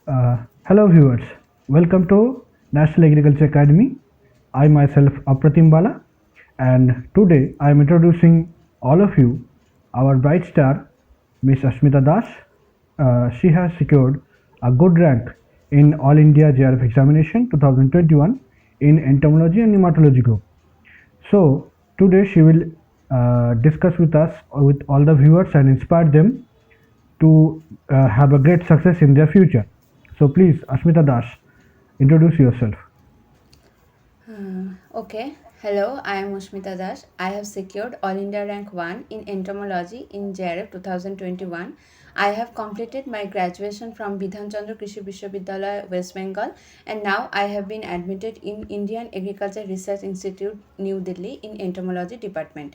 Hello viewers, welcome to National Agriculture Academy. I myself Apratim Bala, and today I am introducing all of you our bright star Miss Ashmita Das. She has secured a good rank in All India JRF examination 2021 in entomology and nematology group. So today she will discuss with us with all the viewers and inspire them to have a great success in their future. So please, Ashmita Das, introduce yourself. Okay, hello, I am Ushmita Das. I have secured All India Rank 1 in entomology in JRF 2021. I have completed my graduation from Bidhan Chandra Krishi Vishwavidyalaya, West Bengal, and now I have been admitted in Indian Agriculture Research Institute, New Delhi in entomology department.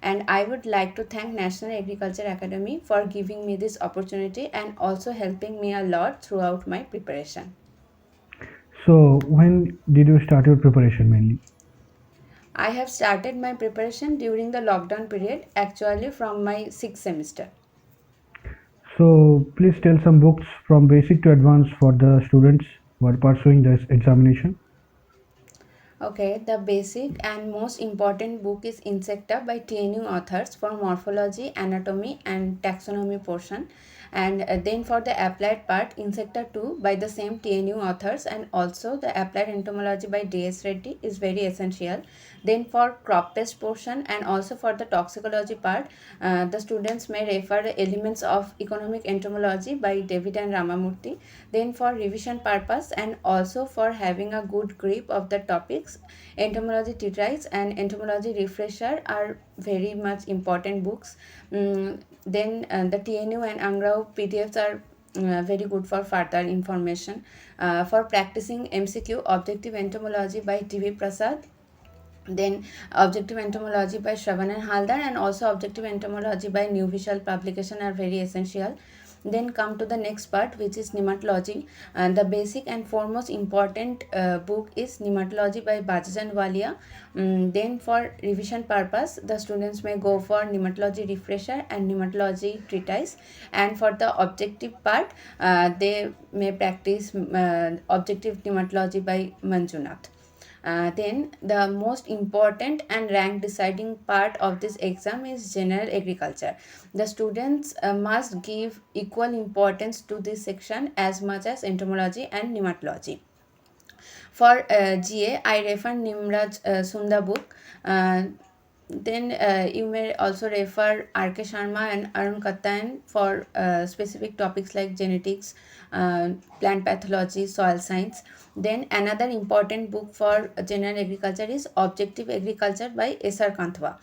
And I would like to thank National Agriculture Academy for giving me this opportunity and also helping me a lot throughout my preparation. So when did you start your preparation mainly? I have started my preparation during the lockdown period, actually from my sixth semester. So please tell some books from basic to advanced for the students who are pursuing this examination. Okay, the basic and most important book is Insecta by TNU authors for morphology, anatomy, and taxonomy portion. And then for the applied part, Insecta 2 by the same TNU authors, and also the applied entomology by DS Reddy is very essential. Then for crop pest portion and also for the toxicology part, the students may refer the elements of economic entomology by David and Ramamurthy. Then for revision purpose and also for having a good grip of the topics, entomology treatise and entomology refresher are very much important books. Then the TNU and Angrao PDFs are very good for further information. For practicing MCQ, Objective Entomology by TV Prasad, then Objective Entomology by Shravan and Haldar, and also Objective Entomology by New Visual publication are very essential. Then come to the next part, which is nematology, and the basic and foremost important book is Nematology by Bajaj and Walia. Then for revision purpose, the students may go for nematology refresher and nematology treatise, and for the objective part, they may practice objective nematology by Manjunath. Then the most important and rank deciding part of this exam is general agriculture. The students must give equal importance to this section as much as entomology and nematology. For GA, I refer Nimraj Sunda book. Then you may also refer R.K. Sharma and Arun Kattan for specific topics like genetics, plant pathology, soil science. Then another important book for general agriculture is Objective Agriculture by S.R. Kanthwa.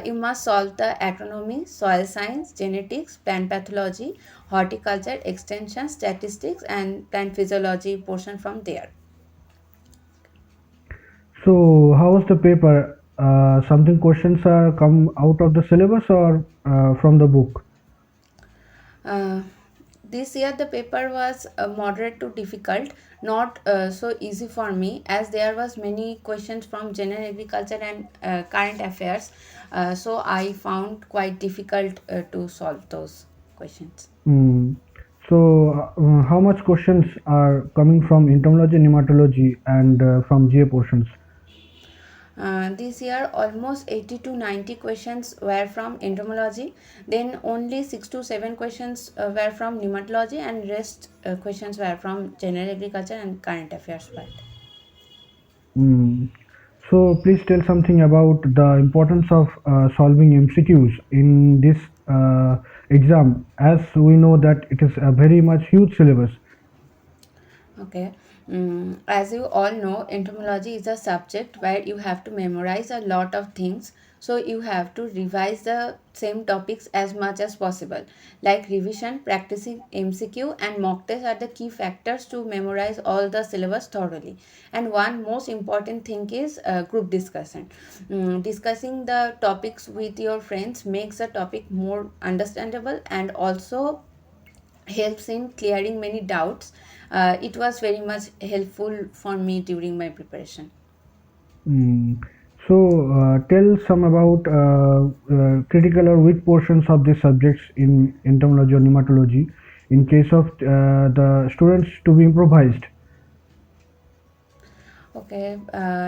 You must solve the agronomy, soil science, genetics, plant pathology, horticulture, extension, statistics, and plant physiology portion from there. So how was the paper? Something questions are come out of the syllabus or from the book? Uh, this year the paper was moderate to difficult, not so easy for me, as there was many questions from general agriculture and current affairs. So I found quite difficult to solve those questions. Mm. So how much questions are coming from entomology, nematology, and from GA portions? This year almost 80 to 90 questions were from entomology, then only 6 to 7 questions were from nematology, and rest questions were from general agriculture and current affairs part. Mm. So please tell something about the importance of solving MCQs in this exam, as we know that it is a very much huge syllabus. Okay. As you all know, entomology is a subject where you have to memorize a lot of things. So you have to revise the same topics as much as possible. Like revision, practicing MCQ, and mock test are the key factors to memorize all the syllabus thoroughly. And one most important thing is group discussion. Discussing the topics with your friends makes the topic more understandable and also helps in clearing many doubts. It was very much helpful for me during my preparation. Mm. So tell some about critical or weak portions of these subjects in entomology or nematology. in case of the students to be improvised? Okay,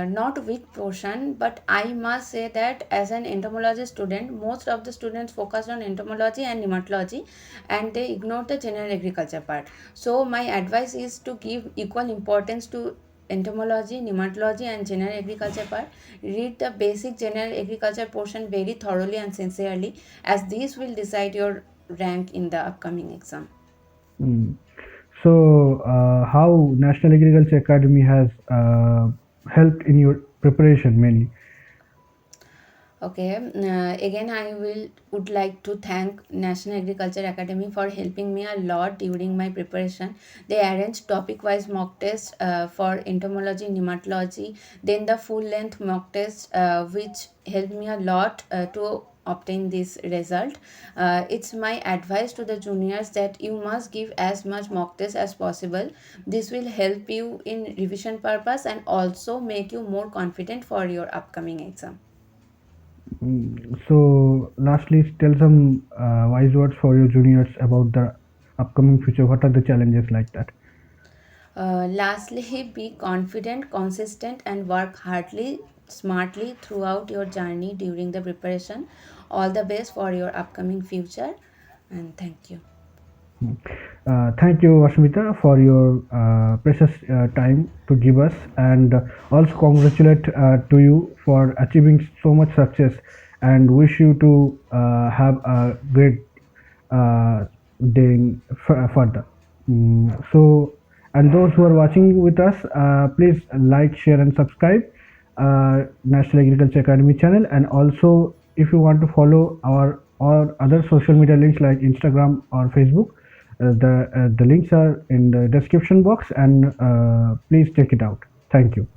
not weak portion, but I must say that as an entomology student, most of the students focus on entomology and nematology, and they ignore the general agriculture part. So my advice is to give equal importance to entomology, nematology, and general agriculture part. Read the basic general agriculture portion very thoroughly and sincerely, as these will decide your rank in the upcoming exam. Mm. So, how National Agriculture Academy has helped in your preparation mainly? Okay, again I would like to thank National Agriculture Academy for helping me a lot during my preparation. They arranged topic-wise mock tests for entomology, nematology, then the full-length mock test, which helped me a lot to obtain this result. It's my advice to the juniors that you must give as much mock test as possible. This will help you in revision purpose and also make you more confident for your upcoming exam. So, lastly, tell some wise words for your juniors about the upcoming future. What are the challenges like that? Lastly, be confident, consistent, and work hardly, smartly throughout your journey during the preparation. All the best for your upcoming future, and thank you. Thank you, Ashmita, for your precious time to give us, and also congratulate to you for achieving so much success, and wish you to have a great uh, day further. And those who are watching with us, please like, share, and subscribe National Agriculture Academy channel, and also if you want to follow our or other social media links like Instagram or Facebook, the links are in the description box, and please check it out. Thank you.